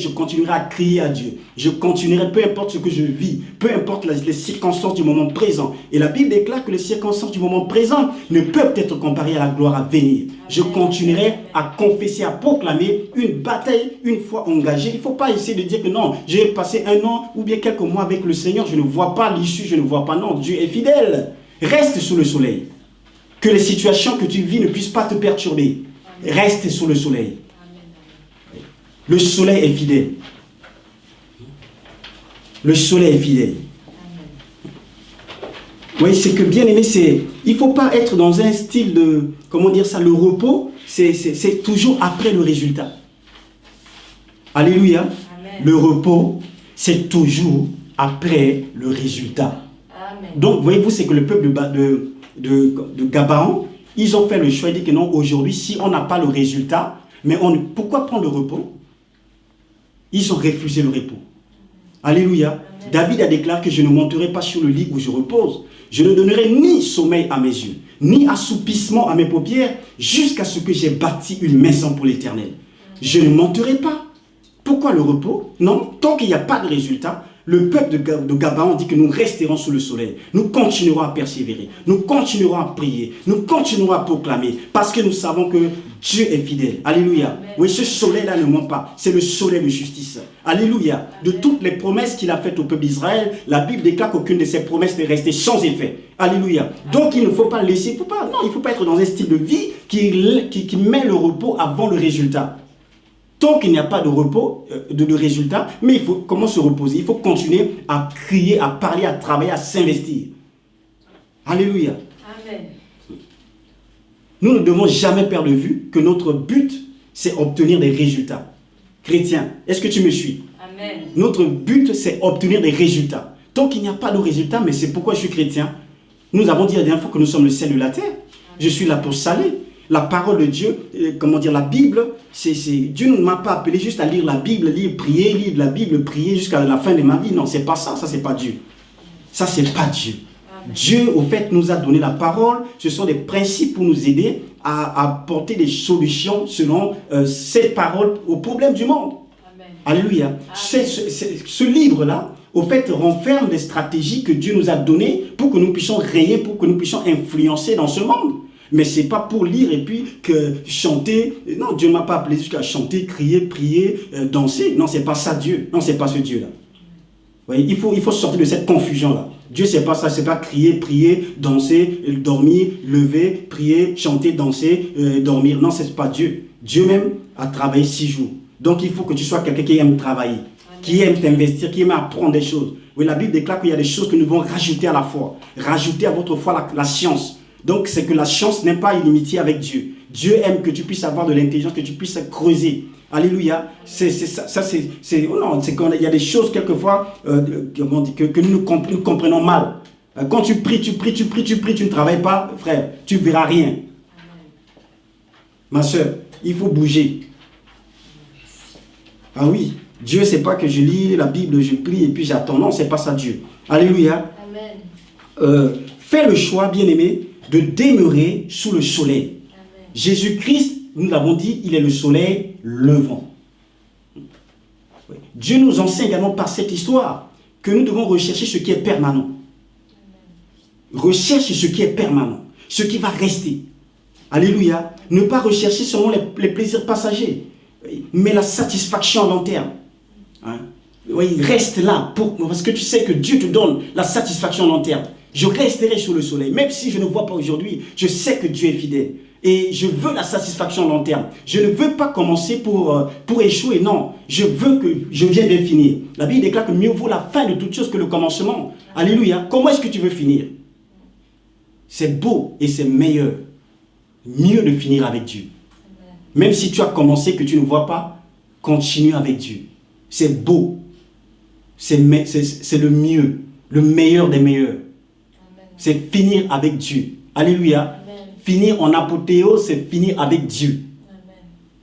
continuerai à crier à Dieu. Je continuerai, peu importe ce que je vis, peu importe les circonstances du moment présent. Et la Bible déclare que les circonstances du moment présent ne peuvent être comparées à la gloire à venir. Je continuerai à confesser, à proclamer une bataille une fois engagée. Il ne faut pas essayer de dire que non, j'ai passé un an ou bien quelques mois avec le Seigneur, je ne vois pas l'issue, je ne vois pas. Non, Dieu est fidèle. Reste sous le soleil. Que les situations que tu vis ne puissent pas te perturber. Reste sous le soleil. Le soleil est fidèle. Le soleil est fidèle. Oui, c'est que bien aimé, il ne faut pas être dans un style de, comment dire ça, le repos, c'est toujours après le résultat. Alléluia. Amen. Le repos, c'est toujours après le résultat. Amen. Donc, voyez-vous, c'est que le peuple de Gabaon, ils ont fait le choix, ils disent que non, aujourd'hui, si on n'a pas le résultat, mais pourquoi prendre le repos? Ils ont refusé le repos. Alléluia. Amen. David a déclaré que je ne monterai pas sur le lit où je repose. Je ne donnerai ni sommeil à mes yeux, ni assoupissement à mes paupières, jusqu'à ce que j'ai bâti une maison pour l'Éternel. Je ne monterai pas. Pourquoi le repos? Non, tant qu'il n'y a pas de résultat, le peuple de Gabaon dit que nous resterons sous le soleil. Nous continuerons à persévérer. Nous continuerons à prier. Nous continuerons à proclamer. Parce que nous savons que Dieu est fidèle. Alléluia. Amen. Oui, ce soleil-là ne ment pas. C'est le soleil de justice. Alléluia. Amen. De toutes les promesses qu'il a faites au peuple d'Israël, la Bible déclare qu'aucune de ces promesses n'est restée sans effet. Alléluia. Amen. Donc il ne faut pas laisser, il ne faut pas être dans un style de vie qui met le repos avant le résultat. Tant qu'il n'y a pas de repos, de résultat, mais il faut comment se reposer? Il faut continuer à crier, à parler, à travailler, à s'investir. Alléluia. Amen. Nous ne devons jamais perdre de vue que notre but, c'est obtenir des résultats. Chrétien, est-ce que tu me suis? Amen. Notre but, c'est obtenir des résultats. Tant qu'il n'y a pas de résultats, mais c'est pourquoi je suis chrétien. Nous avons dit la dernière fois que nous sommes le sel de la terre. Amen. Je suis là pour saler. La parole de Dieu, la Bible, Dieu ne m'a pas appelé juste à lire la Bible, prier, lire la Bible, prier jusqu'à la fin de ma vie. Non, c'est pas ça, ça c'est pas Dieu. Ça c'est pas Dieu. Amen. Dieu, au fait, nous a donné la parole. Ce sont des principes pour nous aider à apporter des solutions selon cette parole aux problèmes du monde. Amen. Alléluia. Amen. Ce livre-là, au fait, renferme des stratégies que Dieu nous a données pour que nous puissions rayer, pour que nous puissions influencer dans ce monde. Mais ce n'est pas pour lire et puis que chanter. Non, Dieu ne m'a pas appelé jusqu'à chanter, crier, prier, danser. Non, ce n'est pas ça Dieu. Non, ce n'est pas ce Dieu-là. Vous voyez, il faut sortir de cette confusion-là. Dieu, ce n'est pas ça. Ce n'est pas crier, prier, danser, dormir, lever, prier, chanter, danser, dormir. Non, ce n'est pas Dieu. Dieu même a travaillé 6 jours. Donc, il faut que tu sois quelqu'un qui aime travailler, qui aime t'investir, qui aime apprendre des choses. Oui, la Bible déclare qu'il y a des choses que nous devons rajouter à la foi. Rajouter à votre foi la science. Donc, c'est que la science n'est pas inimitié avec Dieu. Dieu aime que tu puisses avoir de l'intelligence, que tu puisses creuser. Alléluia. Il y a des choses, quelquefois, que nous comprenons mal. Quand tu pries, tu ne travailles pas, frère, tu ne verras rien. Ma soeur, il faut bouger. Ah oui, Dieu, c'est pas que je lis la Bible, je prie et puis j'attends. Non, c'est pas ça Dieu. Alléluia. Amen. Fais le choix, bien-aimé, de demeurer sous le soleil. Jésus-Christ, nous l'avons dit, il est le soleil levant. Oui. Dieu nous enseigne également par cette histoire que nous devons rechercher ce qui est permanent. Recherche ce qui est permanent, ce qui va rester. Alléluia. Ne pas rechercher seulement les plaisirs passagers, mais la satisfaction à long terme. Hein? Oui, reste là, parce que tu sais que Dieu te donne la satisfaction à long terme. Je resterai sous le soleil, même si je ne vois pas aujourd'hui, je sais que Dieu est fidèle. Et je veux la satisfaction à long terme. Je ne veux pas commencer pour échouer, non. Je veux que je vienne de finir. La Bible déclare que mieux vaut la fin de toute chose que le commencement. Alléluia. Comment est-ce que tu veux finir? C'est beau et c'est meilleur. Mieux de finir avec Dieu. Même si tu as commencé que tu ne vois pas, continue avec Dieu. C'est beau. C'est le mieux, le meilleur des meilleurs. C'est finir avec Dieu. Alléluia. Amen. Finir en apothéose, c'est finir avec Dieu. Amen.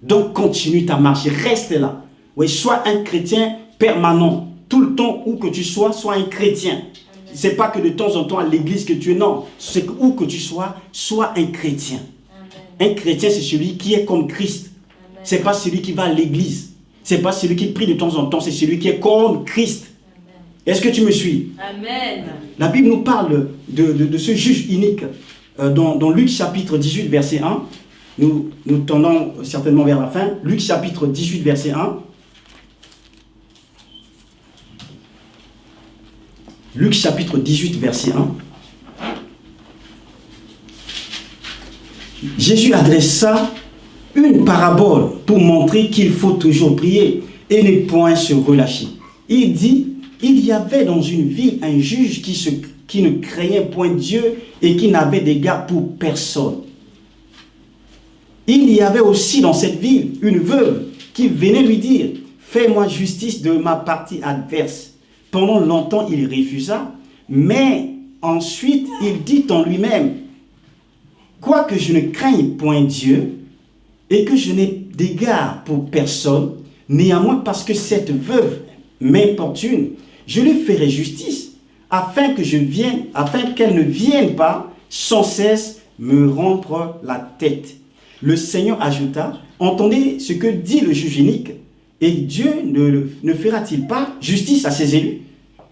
Donc continue ta marche, reste là. Oui, sois un chrétien permanent. Tout le temps où que tu sois un chrétien. C'est pas que de temps en temps à l'église que tu es, non. C'est que où que tu sois un chrétien. Amen. Un chrétien, c'est celui qui est comme Christ. Amen. C'est pas celui qui va à l'église. C'est pas celui qui prie de temps en temps, c'est celui qui est comme Christ. Amen. Est-ce que tu me suis? Amen. La Bible nous parle de ce juge unique dans Luc chapitre 18, verset 1. Nous tendons certainement vers la fin. Luc chapitre 18, verset 1. Luc chapitre 18, verset 1. Jésus adressa une parabole pour montrer qu'il faut toujours prier et ne point se relâcher. Il dit, il y avait dans une ville un juge qui ne craignait point Dieu et qui n'avait d'égard pour personne. Il y avait aussi dans cette ville une veuve qui venait lui dire, fais-moi justice de ma partie adverse. Pendant longtemps, il refusa, mais ensuite, il dit en lui-même, quoique je ne craigne point Dieu et que je n'ai d'égard pour personne, néanmoins parce que cette veuve m'importune, je lui ferai justice, afin qu'elle ne vienne pas sans cesse me rompre la tête. Le Seigneur ajouta, entendez ce que dit le juge unique, et Dieu ne fera-t-il pas justice à ses élus,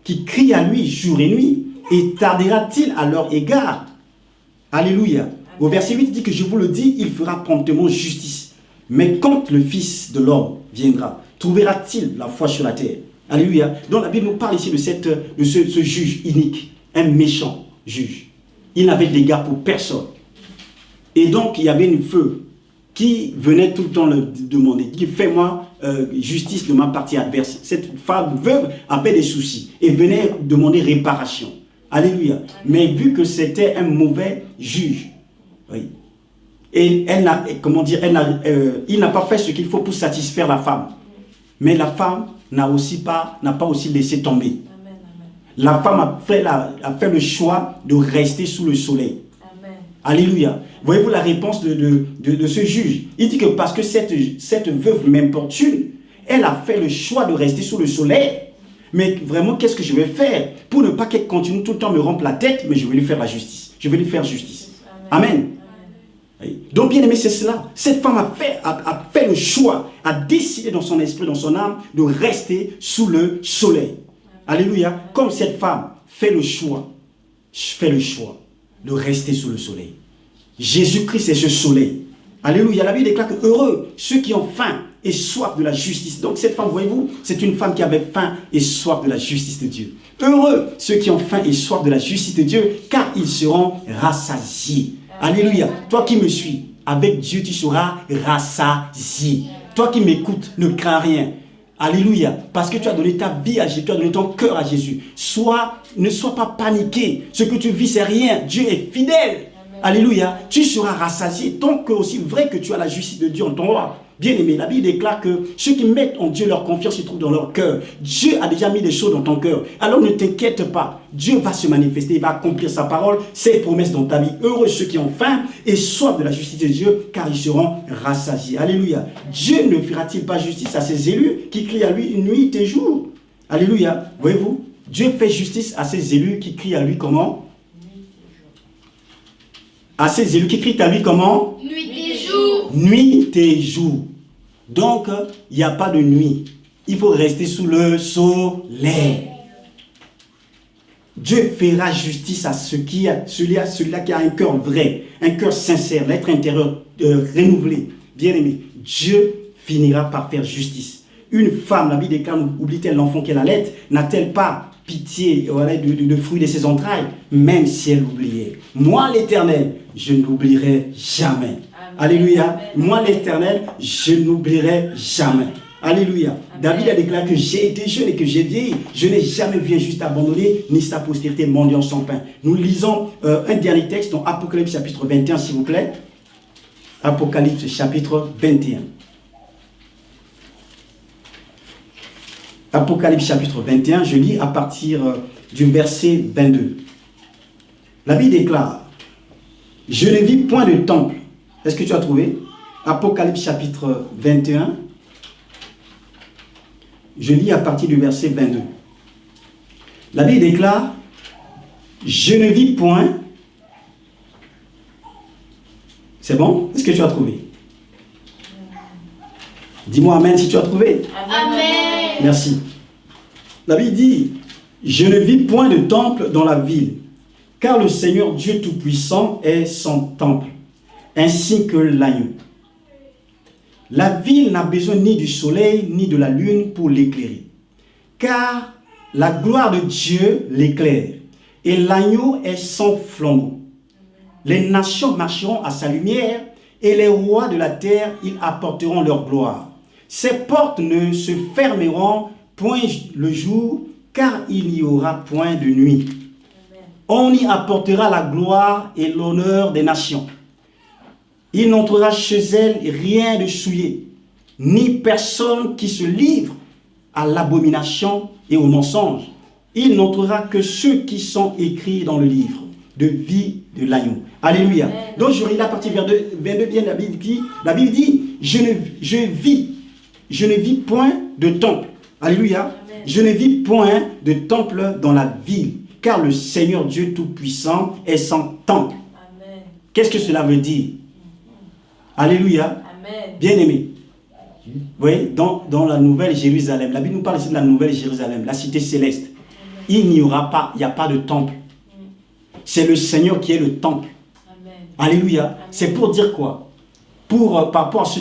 qui crient à lui jour et nuit, et tardera-t-il à leur égard? Alléluia. Au verset 8, il dit que je vous le dis, il fera promptement justice. Mais quand le Fils de l'homme viendra, trouvera-t-il la foi sur la terre? Alléluia. Donc la Bible nous parle ici de ce juge unique, un méchant juge. Il n'avait d'égard pour personne. Et donc il y avait une veuve qui venait tout le temps le demander, qui fais-moi justice de ma partie adverse. Cette femme veuve avait des soucis et venait demander réparation. Alléluia. Mais vu que c'était un mauvais juge, oui, et il n'a pas fait ce qu'il faut pour satisfaire la femme. Mais la femme n'a pas aussi laissé tomber. Amen. Amen. La femme a fait le choix de rester sous le soleil. Amen. Alléluia. Voyez-vous la réponse de ce juge? Il dit que parce que cette veuve m'importune, elle a fait le choix de rester sous le soleil. Mais vraiment, qu'est-ce que je vais faire pour ne pas qu'elle continue tout le temps à me rompre la tête, mais je vais lui faire la justice. Je vais lui faire justice. Amen. Amen. Oui. Donc, bien aimé, c'est cela. Cette femme a fait le choix, a décidé dans son esprit, dans son âme, de rester sous le soleil. Alléluia. Comme cette femme fait le choix, je fais le choix de rester sous le soleil. Jésus-Christ est ce soleil. Alléluia. La Bible déclare que heureux ceux qui ont faim et soif de la justice. Donc cette femme, voyez-vous, c'est une femme qui avait faim et soif de la justice de Dieu. Heureux ceux qui ont faim et soif de la justice de Dieu, car ils seront rassasiés. Alléluia. Toi qui me suis, avec Dieu, tu seras rassasié. Toi qui m'écoutes, ne crains rien. Alléluia. Parce que tu as donné ta vie à Jésus, tu as donné ton cœur à Jésus. Ne sois pas paniqué. Ce que tu vis, c'est rien. Dieu est fidèle. Alléluia. Tu seras rassasié. Tant que aussi vrai que tu as la justice de Dieu en ton roi. Bien aimé, la Bible déclare que ceux qui mettent en Dieu leur confiance se trouvent dans leur cœur. Dieu a déjà mis des choses dans ton cœur. Alors ne t'inquiète pas. Dieu va se manifester, il va accomplir sa parole, ses promesses dans ta vie. Heureux ceux qui ont faim et soif de la justice de Dieu, car ils seront rassasiés. Alléluia. Dieu ne fera-t-il pas justice à ses élus qui crient à lui nuit et jour? Alléluia. Voyez-vous, Dieu fait justice à ses élus qui crient à lui comment? À ses élus qui crient à lui comment? Nuit et jour. Nuit et jour. Donc, il n'y a pas de nuit. Il faut rester sous le soleil. Dieu fera justice à celui-là qui a un cœur vrai, un cœur sincère, l'être intérieur renouvelé. Bien-aimé, Dieu finira par faire justice. Une femme, la Bible déclare, oublie-t-elle l'enfant qu'elle allait, n'a-t-elle pas pitié de fruits de ses entrailles, même si elle l'oubliait? Moi, l'Éternel, je ne l'oublierai jamais. Amen. Alléluia. Amen. Moi, l'Éternel, je ne l'oublierai jamais. Alléluia. Amen. David a déclaré que j'ai été jeune et que j'ai vieilli. Je n'ai jamais vu un juste abandonné, ni sa postérité mendiant sans pain. Nous lisons un dernier texte dans Apocalypse chapitre 21, s'il vous plaît. Apocalypse chapitre 21. Apocalypse chapitre 21, je lis à partir du verset 22. La Bible déclare, « Je ne vis point de temple. » Est-ce que tu as trouvé? Apocalypse chapitre 21. Je lis à partir du verset 22. La Bible déclare, « Je ne vis point. » C'est bon? Est-ce que tu as trouvé? Dis-moi Amen si tu as trouvé. Amen. Merci. La Bible dit, « Je ne vis point de temple dans la ville, car le Seigneur Dieu Tout-Puissant est son temple, ainsi que l'agneau. La ville n'a besoin ni du soleil, ni de la lune pour l'éclairer, car la gloire de Dieu l'éclaire, et l'agneau est son flambeau. Les nations marcheront à sa lumière, et les rois de la terre, ils apporteront leur gloire. Ses portes ne se fermeront point le jour, car il n'y aura point de nuit. On y apportera la gloire et l'honneur des nations. Il n'entrera chez elles rien de souillé, ni personne qui se livre à l'abomination et au mensonge. Il n'entrera que ceux qui sont écrits dans le livre de vie de l'agneau. Alléluia. Amen. Donc je relis la partie 22 bien, la Bible dit, je ne vis point de temple. Alléluia. Amen. Je ne vis point de temple dans la ville, car le Seigneur Dieu Tout-Puissant est son temple. Qu'est-ce que cela veut dire? Alléluia. Bien-aimé. Vous voyez, dans la Nouvelle Jérusalem, la Bible nous parle ici de la Nouvelle Jérusalem, la cité céleste. Amen. Il n'y a pas de temple. C'est le Seigneur qui est le temple. Amen. Alléluia. Amen. C'est pour dire quoi? Par rapport à ce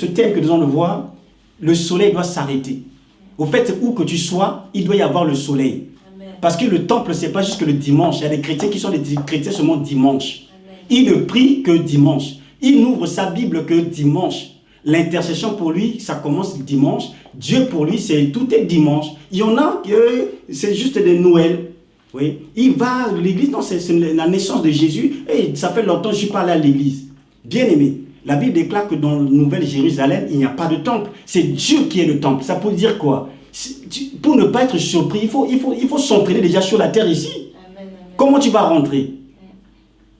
thème que nous allons voir, le soleil doit s'arrêter. Au fait, où que tu sois, il doit y avoir le soleil. Amen. Parce que le temple, ce n'est pas juste que le dimanche. Il y a des chrétiens qui sont des chrétiens seulement dimanche. Amen. Ils ne prient que dimanche. Il n'ouvre sa Bible que dimanche. L'intercession pour lui, ça commence dimanche. Dieu pour lui, tout est dimanche. Il y en a que c'est juste des Noël. Oui. Il va à l'église, non, c'est la naissance de Jésus. Et ça fait longtemps que je suis pas allé à l'église. Bien aimé, la Bible déclare que dans la Nouvelle Jérusalem, il n'y a pas de temple. C'est Dieu qui est le temple. Ça peut dire quoi? Pour ne pas être surpris, il faut s'entraîner déjà sur la terre ici. Amen, amen. Comment tu vas rentrer? Amen.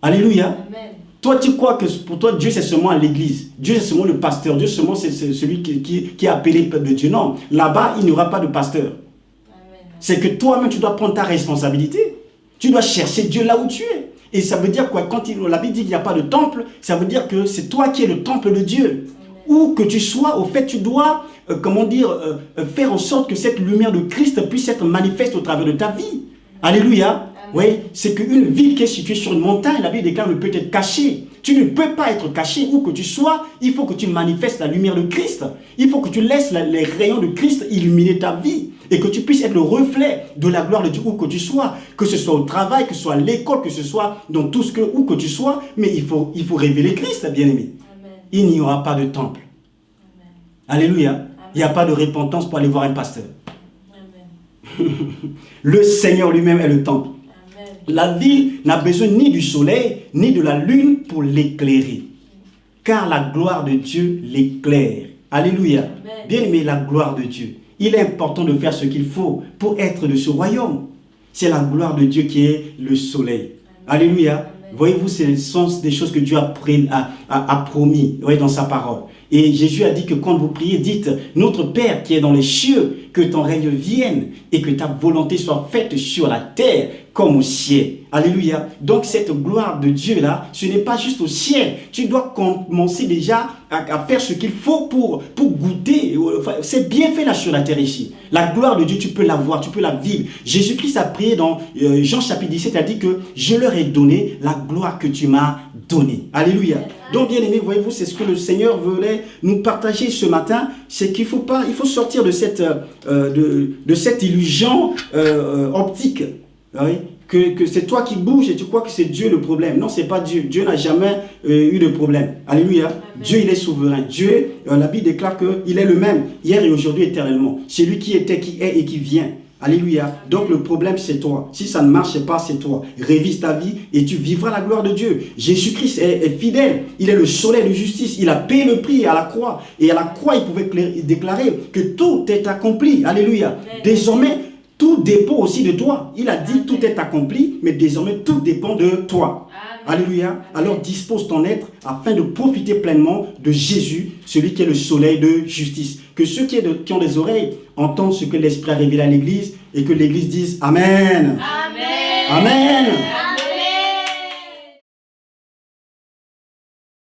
Alléluia. Amen. Toi, tu crois que pour toi, Dieu c'est seulement à l'église. Dieu c'est seulement le pasteur. Dieu seulement c'est celui qui est appelé peuple de Dieu. Non, là-bas, il n'y aura pas de pasteur. C'est que toi-même, tu dois prendre ta responsabilité. Tu dois chercher Dieu là où tu es. Et ça veut dire quoi? Quand la Bible dit qu'il n'y a pas de temple, ça veut dire que c'est toi qui es le temple de Dieu. Où que tu sois, au fait, tu dois, faire en sorte que cette lumière de Christ puisse être manifeste au travers de ta vie. Alléluia. Oui, c'est qu'une ville qui est située sur une montagne, la Bible déclare, ne peut être cachée. Tu ne peux pas être caché où que tu sois. Il faut que tu manifestes la lumière de Christ. Il faut que tu laisses les rayons de Christ illuminer ta vie. Et que tu puisses être le reflet de la gloire de Dieu où que tu sois. Que ce soit au travail, que ce soit à l'école, que ce soit dans tout où que tu sois. Mais il faut révéler Christ, bien-aimé. Il n'y aura pas de temple. Amen. Alléluia. Amen. Il n'y a pas de repentance pour aller voir un pasteur. Le Seigneur lui-même est le temple. La ville n'a besoin ni du soleil, ni de la lune pour l'éclairer. Car la gloire de Dieu l'éclaire. Alléluia. Bien-aimé, la gloire de Dieu. Il est important de faire ce qu'il faut pour être de ce royaume. C'est la gloire de Dieu qui est le soleil. Alléluia. Voyez-vous, ce sont des choses que Dieu a promis dans sa parole. Et Jésus a dit que quand vous priez, dites « Notre Père qui est dans les cieux, que ton règne vienne et que ta volonté soit faite sur la terre comme au ciel. Alléluia. Donc cette gloire de Dieu là, ce n'est pas juste au ciel. Tu dois commencer déjà à faire ce qu'il faut pour goûter. C'est bien fait là sur la terre ici. La gloire de Dieu, tu peux la voir, tu peux la vivre. Jésus-Christ a prié dans Jean chapitre 17, il a dit que je leur ai donné la gloire que tu m'as donnée. Alléluia. Donc bien aimés, voyez-vous, c'est ce que le Seigneur voulait nous partager ce matin. C'est qu'il faut pas, il faut sortir de cette illusion optique. Oui, que c'est toi qui bouges et tu crois que c'est Dieu le problème. Non, c'est pas Dieu. Dieu n'a jamais eu de problème. Alléluia. Amen. Dieu, il est souverain. Dieu, la Bible déclare qu'il est le même, hier et aujourd'hui éternellement. C'est lui qui était, qui est et qui vient. Alléluia. Donc le problème, c'est toi. Si ça ne marche pas, c'est toi. Révise ta vie et tu vivras la gloire de Dieu. Jésus-Christ est fidèle. Il est le soleil de justice. Il a payé le prix à la croix. Et à la croix, il pouvait déclarer que tout est accompli. Alléluia. Amen. Désormais, tout dépend aussi de toi. Il a dit tout est accompli, mais désormais tout dépend de toi. Amen. Alléluia. Alors dispose ton être afin de profiter pleinement de Jésus, celui qui est le soleil de justice. Que ceux qui ont des oreilles entendent ce que l'Esprit a révélé à l'Église et que l'Église dise Amen. Amen. Amen. Amen.